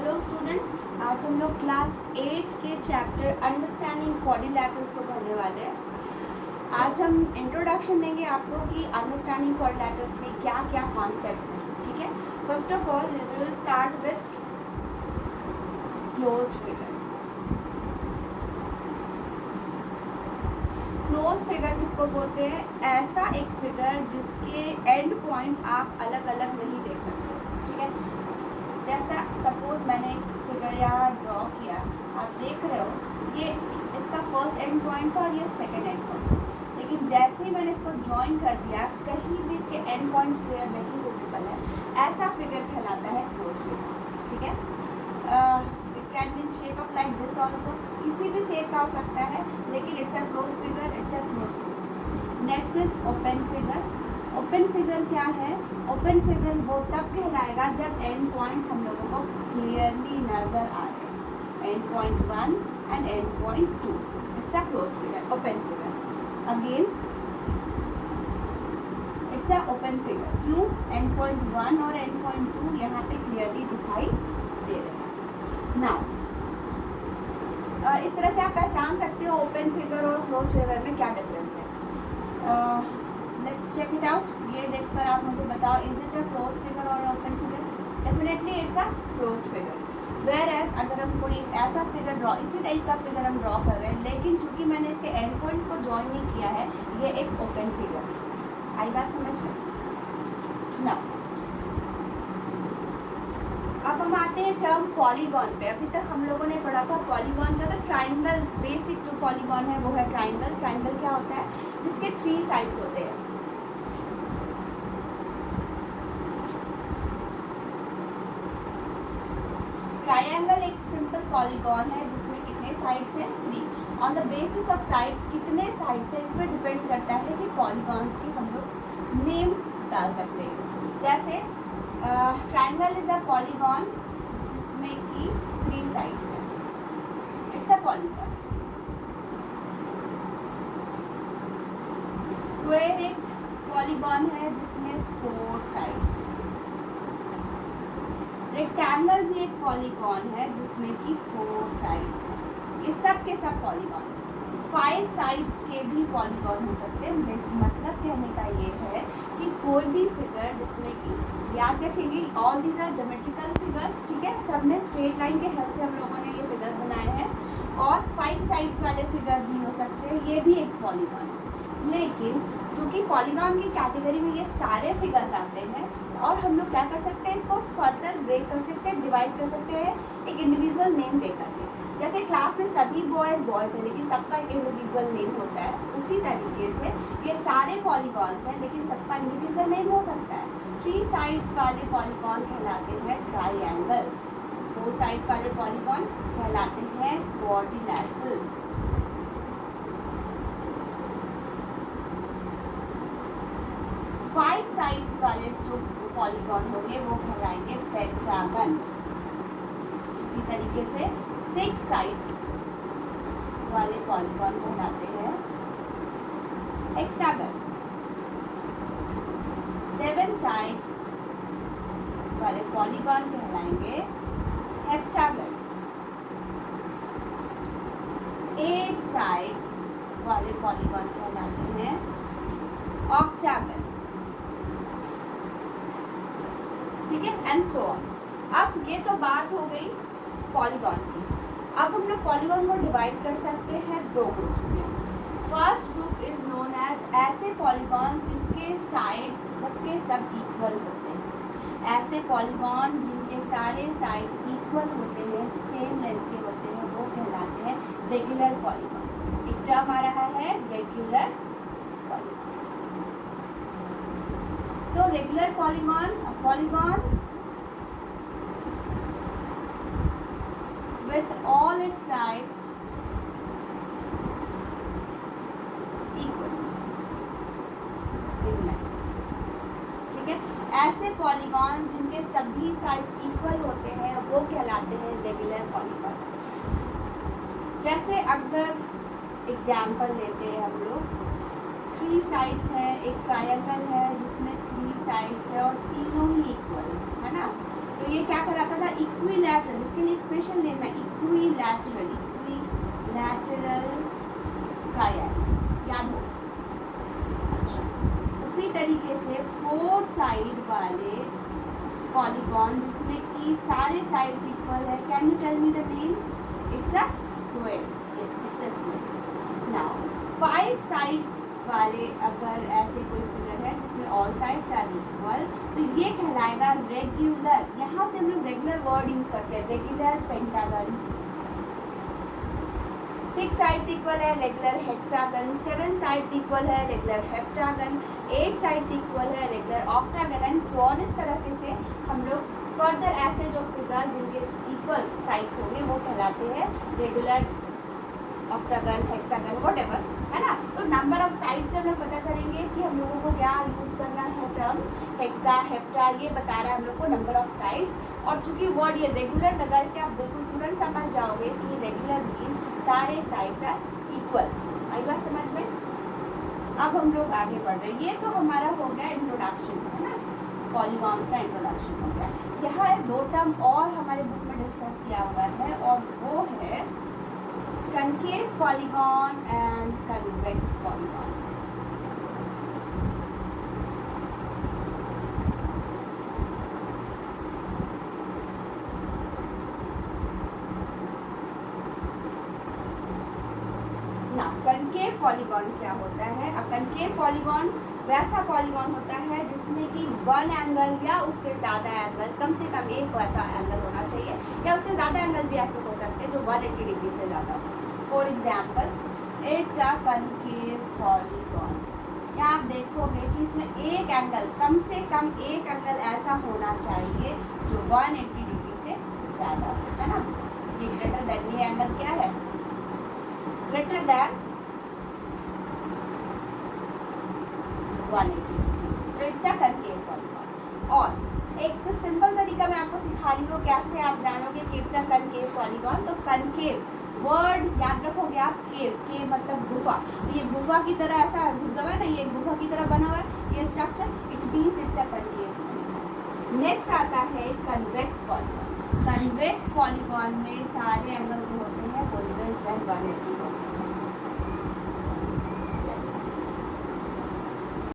Hello student, आज हम लोग क्लास 8 के चैप्टर अंडरस्टैंडिंग क्वाड्रिलैटरल्स को पढ़ने वाले हैं। आज हम इंट्रोडक्शन देंगे आपको कि अंडरस्टैंडिंग क्वाड्रिलैटरल्स में क्या क्या कॉन्सेप्ट्स हैं। ठीक है, first of all we will start with closed figure. Closed figure किसको बोलते हैं? ऐसा एक फिगर जिसके एंड पॉइंट्स आप अलग अलग नहीं देख सकते। ठीक है, जैसा सपोज मैंने एक फिगर यहाँ ड्रॉ किया, आप देख रहे हो ये इसका फर्स्ट एंड पॉइंट था और ये सेकंड एंड पॉइंट, लेकिन जैसे ही मैंने इसको ज्वाइन कर दिया कहीं भी इसके एंड पॉइंट्स क्लियर नहीं विजिबल है, ऐसा फिगर कहलाता है क्लोज फिगर। ठीक है, it can be in shape of like this also, किसी भी शेप का हो सकता है, लेकिन it's a close figure, it's a close figure. Next is open figure. Open figure क्या है? ओपन फिगर वो तब कहलाएगा जब एंड पॉइंट्स हम लोगों को क्लियरली नजर आ रहे हैं, and point 1 and and point 2, it's a close figure, open figure. Again it's a open figure, क्यों? एंड पॉइंट 1 और एंड पॉइंट 2 यहाँ पे क्लियरली दिखाई दे रहे हैं। नाउ इस तरह से आप पहचान सकते हो ओपन फिगर और क्लोज फिगर में क्या डिफरेंस है। Let's check it out. ये देखकर आप मुझे बताओ, is it a close figure और open figure? Definitely it's a close figure. Whereas अगर हम कोई ऐसा फिगर ड्रॉ, इसी टाइप का फिगर हम ड्रॉ कर रहे हैं, लेकिन चूंकि मैंने इसके एंड पॉइंट्स को ज्वाइन नहीं किया है, ये एक ओपन फिगर। आई बात समझ में? नाउ अब हम आते हैं टर्म पॉलीगॉन पे। अभी तक हम लोगों ने पढ़ा था पॉलीगॉन का, तो ट्राइंगल, बेसिक जो पॉलीगॉन है वो है ट्राइंगल। ट्राइंगल क्या होता है? जिसके 3 साइड्स होते हैं। ट्रायंगल एक सिंपल पॉलीगॉन है जिसमें कितने साइड्स हैं? 3। On the basis of sides, कितने साइड्स है इस पर डिपेंड करता है कि पॉलीगॉन्स की हम लोग नेम डाल सकते हैं। जैसे ट्रायंगल इज अ पॉलीगॉन जिसमें कि 3 साइड्स हैं, इट्स अ पॉलीगॉन। स्क्वायर एक पॉलीगॉन है जिसमें 4 साइड्स हैं। रेक्टेंगल भी एक पॉलीगॉन है जिसमें कि 4 साइड्स हैं। ये सब के सब पॉलीगॉन हैं। 5 साइड्स के भी पॉलीगॉन हो सकते हैं। मतलब कहने का ये है कि कोई भी फिगर जिसमें कि, याद रखेंगे all these are geometrical figures. ठीक है, सब में स्ट्रेट लाइन के हेल्प से हम लोगों ने ये फिगर्स बनाए हैं, और 5 साइड्स वाले फिगर भी हो सकते हैं, ये भी एक पॉलीगॉन है। लेकिन चूंकि पॉलीगॉन की कैटेगरी में ये सारे फिगर्स आते हैं, और हम लोग क्या कर सकते हैं, इसको फर्दर ब्रेक कर सकते हैं, डिवाइड कर सकते हैं एक इंडिविजुअल नेम दे करके। जैसे क्लास में सभी बॉयज़ है, लेकिन सबका एक इंडिविजुअल नेम होता है, उसी तरीके से ये सारे पॉलीगॉन्स हैं, लेकिन सबका इंडिविजुअल नेम हो सकता है। 3 साइड्स वाले पॉलीगॉन कहलाते हैं ट्राइएंगल। 4 साइड्स वाले पॉलीगॉन कहलाते हैं क्वाड्रिलैटरल। 5 साइड्स वाले जो पॉलीगॉन होंगे वो कहलाएंगे पेंटागन। इसी तरीके से 6 साइड्स वाले पॉलीगॉन कहलाते हैं हेक्सागन। 7 साइड्स वाले पॉलीगॉन कहलाएंगे हेप्टागन। 8 साइड्स वाले पॉलीगॉन कहलाते हैं ऑक्टागन। ठीक है, एंड सो ऑन। अब ये तो बात हो गई पॉलीगॉन्स की। अब हम लोग पॉलीगॉन को डिवाइड कर सकते हैं 2 ग्रुप्स में। First group is known as ऐसे पॉलीगॉन जिसके साइड्स सबके सब इक्वल होते हैं। ऐसे पॉलीगॉन जिनके सारे साइड्स इक्वल होते हैं, सेम लेंथ के होते हैं, वो कहलाते हैं रेगुलर पॉलीगॉन। एक टर्म आ रहा है रेगुलर पॉलीगॉन। तो regular polygon with all its sides equal। ठीक है, ऐसे पॉलीगॉन जिनके सभी साइड्स इक्वल होते हैं वो कहलाते हैं रेगुलर पॉलीगॉन। जैसे अगर एग्जाम्पल लेते हैं हम लोग, 3 साइड्स है, एक ट्रायंगल है जिसमें 3 साइड्स है और तीनों ही इक्वल है ना। तो ये क्या कहलाता था, इक्विलैटरल। इसके लिए एक स्पेशल नेम है, इक्विलैटरल, इक्विलैटरल ट्रायंगल, याद हो। अच्छा, उसी तरीके से 4 साइड वाले पॉलीगॉन जिसमें कि सारे साइड इक्वल है, can you tell me the name? It's a square, yes it's a square. Now 5 sides वाले अगर ऐसे कोई फिगर है जिसमें ऑल साइड्स आर इक्वल, तो ये कहलाएगा रेगुलर। यहाँ से हम लोग रेगुलर वर्ड यूज करते हैं, रेगुलर पेंटागन। 6 साइड्स इक्वल है, रेगुलर हेक्सागन। 7 साइड्स इक्वल है, रेगुलर हेप्टागन। 8 साइड्स इक्वल है, regular octagon and so on. इस तरह से हम लोग फर्दर ऐसे जो फिगर जिनके इक्वल साइड्स होंगे वो कहलाते हैं रेगुलर, ऑक्टागन, हेक्सागन, व्हाटएवर, है ना। तो नंबर ऑफ साइड्स से हम लोग पता करेंगे कि हम लोगों को क्या यूज करना है टर्म, हेक्सा, हेप्टा, ये बता रहा है हम लोग को नंबर ऑफ साइड्स। और चूंकि वर्ड ये रेगुलर लगा, इससे आप बिल्कुल तुरंत समझ जाओगे कि रेगुलर मीन्स सारे साइड्स आर इक्वल। आई बात समझ में? अब हम लोग आगे बढ़ रहे हैं। ये तो हमारा हो गया इंट्रोडक्शन, है ना, पॉलीगॉन्स का इंट्रोडक्शन हो गया। यहाँ 2 टर्म और हमारे बुक में डिस्कस किया हुआ है और वो है concave polygon and convex polygon. now concave polygon क्या होता है? अब concave polygon वैसा पॉलीगॉन होता है जिसमें कि 1 एंगल या उससे ज़्यादा एंगल, कम से कम एक वैसा एंगल होना चाहिए, या उससे ज़्यादा एंगल भी ऐसे हो सकते हैं जो 180 डिग्री से ज़्यादा हो। For example, it's a concave polygon. यहाँ आप देखोगे कि इसमें एक एंगल, कम से कम एक एंगल ऐसा होना चाहिए जो 180 डिग्री से ज़्यादा है ना। ये ग्रेटर देन, ये एंगल क्या है? ग्रेटर देन 180, तो इट्स अ कनकेव पॉलीगॉन। और एक सिंपल तरीका मैं आपको सिखा रही हूँ कैसे आप जानोगे कि इट्स अ कनकेव पॉलीगॉन। तो कनकेव वर्ड याद रखोगे आप, केव, केव मतलब गुफा। तो ये गुफा की तरह ऐसा घुसा हुआ है ना, ये गुफा की तरह बना हुआ है ये structure, it means it's a concave. Next आता है कन्वेक्स पॉलीगॉन। कन्वेक्स पॉलीगॉन में सारे एंगल जो होते हैं वो लेस देन 180 होते हैं।